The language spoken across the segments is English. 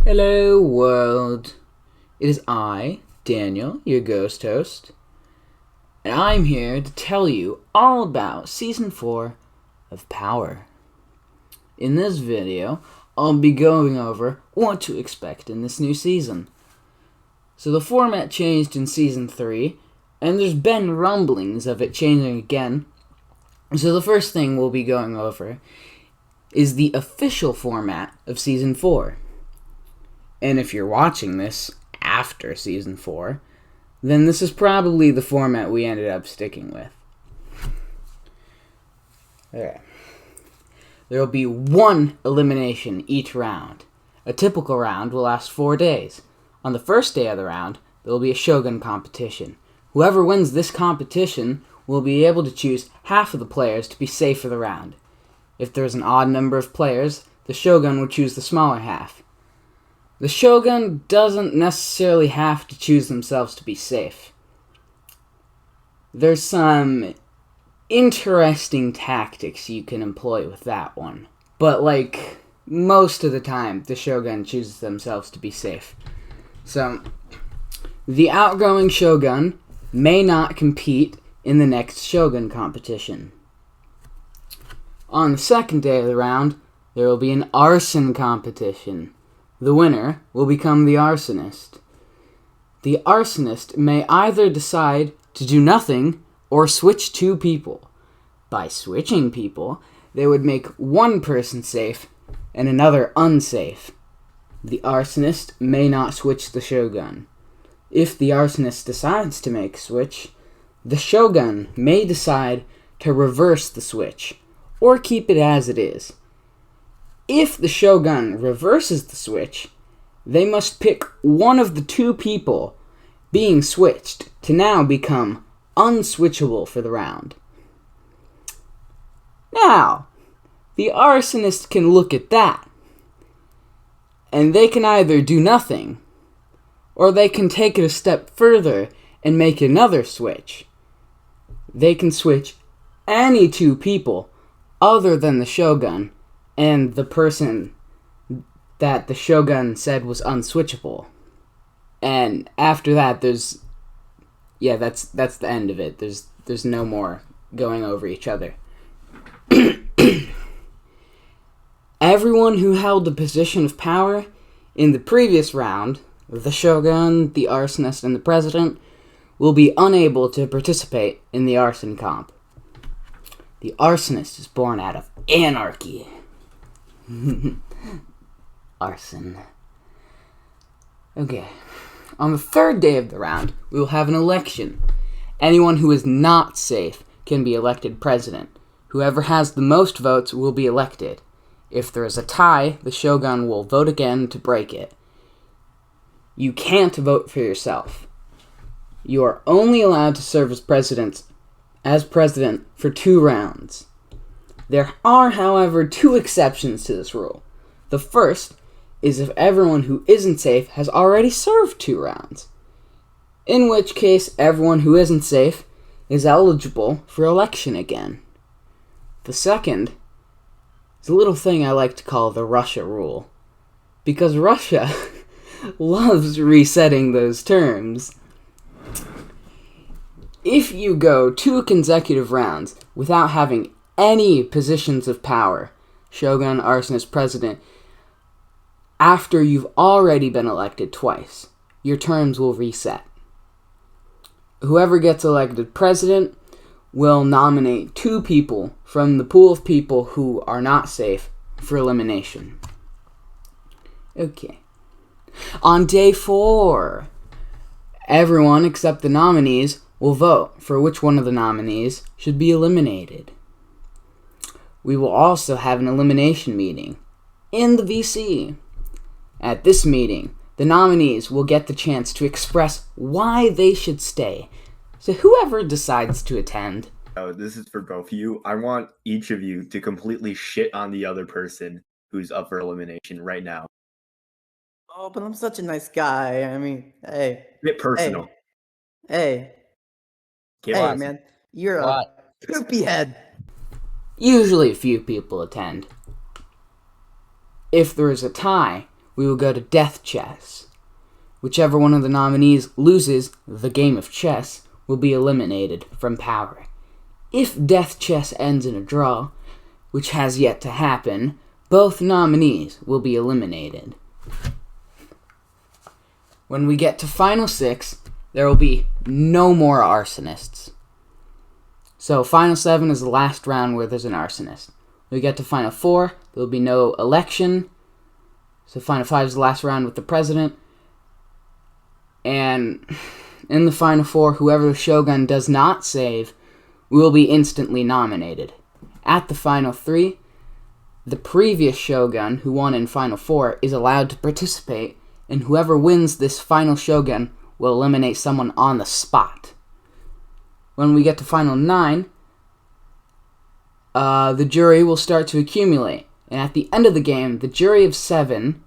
Hello world, it is I, Daniel, your ghost host, and I'm here to tell you all about Season 4 of Power. In this video, I'll be going over what to expect in this new season. So the format changed in Season 3, and there's been rumblings of it changing again. So the first thing we'll be going over is the official format of Season 4. And if you're watching this after Season 4, then this is probably the format we ended up sticking with. Okay. There will be one elimination each round. A typical round will last 4 days. On the first day of the round, there will be a Shogun competition. Whoever wins this competition will be able to choose half of the players to be safe for the round. If there's an odd number of players, the Shogun will choose the smaller half. The Shogun doesn't necessarily have to choose themselves to be safe. There's some interesting tactics you can employ with that one. But, most of the time, the Shogun chooses themselves to be safe. So, the outgoing Shogun may not compete in the next Shogun competition. On the second day of the round, there will be an Arson competition. The winner will become the Arsonist. The Arsonist may either decide to do nothing or switch two people. By switching people, they would make one person safe and another unsafe. The Arsonist may not switch the Shogun. If the Arsonist decides to make a switch, the Shogun may decide to reverse the switch or keep it as it is. If the Shogun reverses the switch, they must pick one of the two people being switched to now become unswitchable for the round. Now, the Arsonist can look at that, and they can either do nothing, or they can take it a step further and make another switch. They can switch any two people other than the Shogun and the person that the Shogun said was unswitchable. And after that, that's the end of it. There's no more going over each other. Everyone who held the position of power in the previous round, the Shogun, the Arsonist, and the President, will be unable to participate in the Arson comp. The Arsonist is born out of anarchy. Arson. Okay. On the third day of the round, we will have an election. Anyone who is not safe can be elected president. Whoever has the most votes will be elected. If there is a tie, the Shogun will vote again to break it. You can't vote for yourself. You are only allowed to serve as president for 2 rounds. There are, however, 2 exceptions to this rule. The first is if everyone who isn't safe has already served 2 rounds, in which case everyone who isn't safe is eligible for election again. The second is a little thing I like to call the Russia rule, because Russia loves resetting those terms. If you go 2 consecutive rounds without having any positions of power, Shogun, Arsonist, President, after you've already been elected twice, your terms will reset. Whoever gets elected president will nominate 2 people from the pool of people who are not safe for elimination. Okay. On day 4, everyone except the nominees will vote for which one of the nominees should be eliminated. We will also have an elimination meeting in the VC. At this meeting, the nominees will get the chance to express why they should stay. So whoever decides to attend. Oh, this is for both of you. I want each of you to completely shit on the other person who's up for elimination right now. Oh, but I'm such a nice guy. I mean, hey. Get personal. Hey, man. You're What? a poopy head. Usually a few people attend. If there is a tie, we will go to death chess. Whichever one of the nominees loses the game of chess will be eliminated from power. If death chess ends in a draw, which has yet to happen, both nominees will be eliminated. When we get to Final 6, there will be no more Arsonists. So Final 7 is the last round where there's an Arsonist. When we get to Final 4, there will be no election. So Final 5 is the last round with the president. And in the Final 4, whoever the Shogun does not save will be instantly nominated. At the Final 3, the previous Shogun, who won in Final 4, is allowed to participate, and whoever wins this final Shogun will eliminate someone on the spot. When we get to Final 9, the jury will start to accumulate, and at the end of the game, the jury of 7,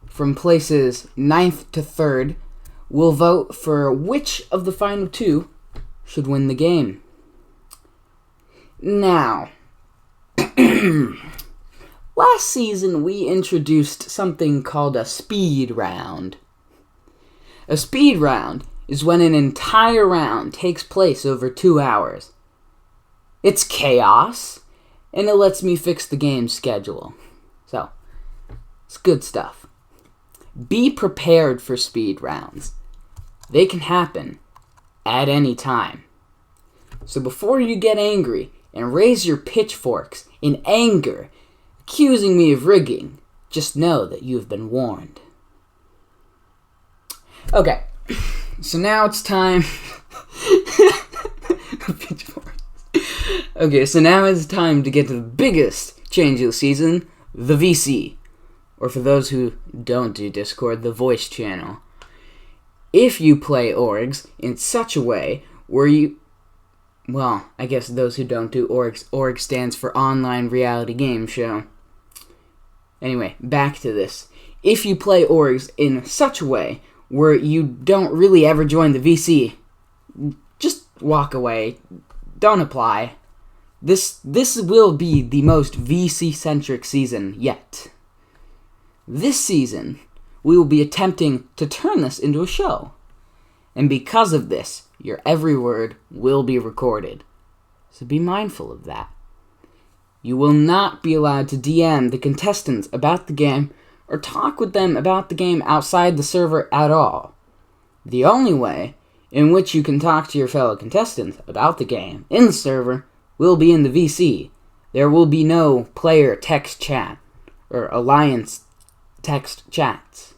from places 9th to 3rd, will vote for which of the final 2 should win the game. Now, last season we introduced something called a speed round. A speed round is when an entire round takes place over 2 hours. It's chaos, and it lets me fix the game's schedule. So, it's good stuff. Be prepared for speed rounds. They can happen at any time. So before you get angry and raise your pitchforks in anger, accusing me of rigging, just know that you've been warned. Okay, so now it's time... Okay, so now it's time to get to the biggest change of the season, the VC. Or for those who don't do Discord, the voice channel. If you play orgs in such a way where you... Well, I guess those who don't do orgs, org stands for Online Reality Game Show. Anyway, back to this. If you play orgs in such a way where you don't really ever join the VC, just walk away. Don't apply. This will be the most VC-centric season yet. This season, we will be attempting to turn this into a show. And because of this, your every word will be recorded. So be mindful of that. You will not be allowed to DM the contestants about the game or talk with them about the game outside the server at all. The only way in which you can talk to your fellow contestants about the game in the server will be in the VC. There will be no player text chat or alliance text chats.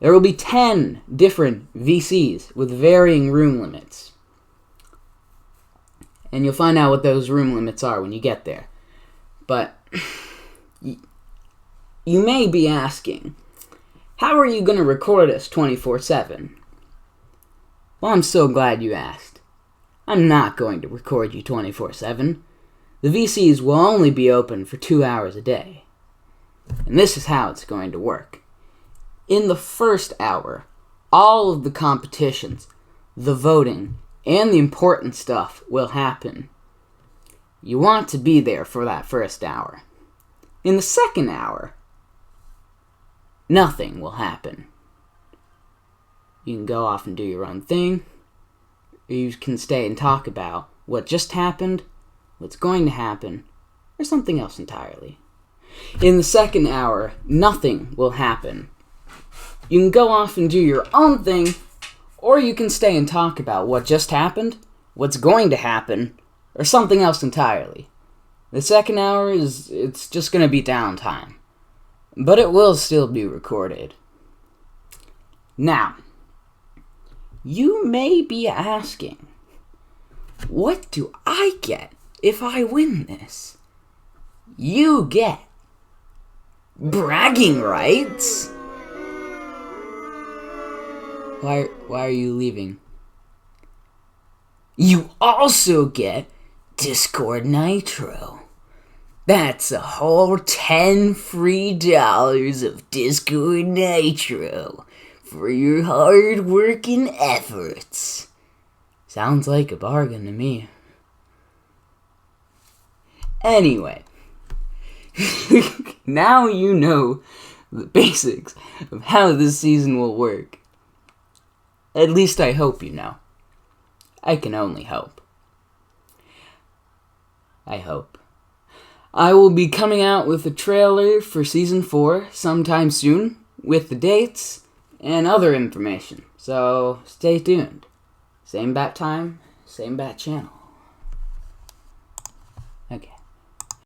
There will be 10 different VCs with varying room limits. And you'll find out what those room limits are when you get there. But you may be asking, how are you going to record us 24/7? Well, I'm so glad you asked. I'm not going to record you 24/7. The VCs will only be open for 2 hours a day. And this is how it's going to work. In the first hour, all of the competitions, the voting, and the important stuff will happen. You want to be there for that first hour. In the second hour, nothing will happen. You can go off and do your own thing, or you can stay and talk about what just happened, what's going to happen, or something else entirely. In the second hour, nothing will happen. You can go off and do your own thing, or you can stay and talk about what just happened, what's going to happen, or something else entirely. The second hour it's just going to be downtime. But it will still be recorded. Now, you may be asking, what do I get if I win this? You get bragging rights. Why are you leaving? You also get Discord Nitro. That's a whole $10 free of Discord Nitro for your hard-working efforts. Sounds like a bargain to me. Anyway, Now you know the basics of how this season will work. At least I hope you know. I can only hope. I hope. I will be coming out with a trailer for Season 4 sometime soon, with the dates and other information. So stay tuned. Same bat time, same bat channel.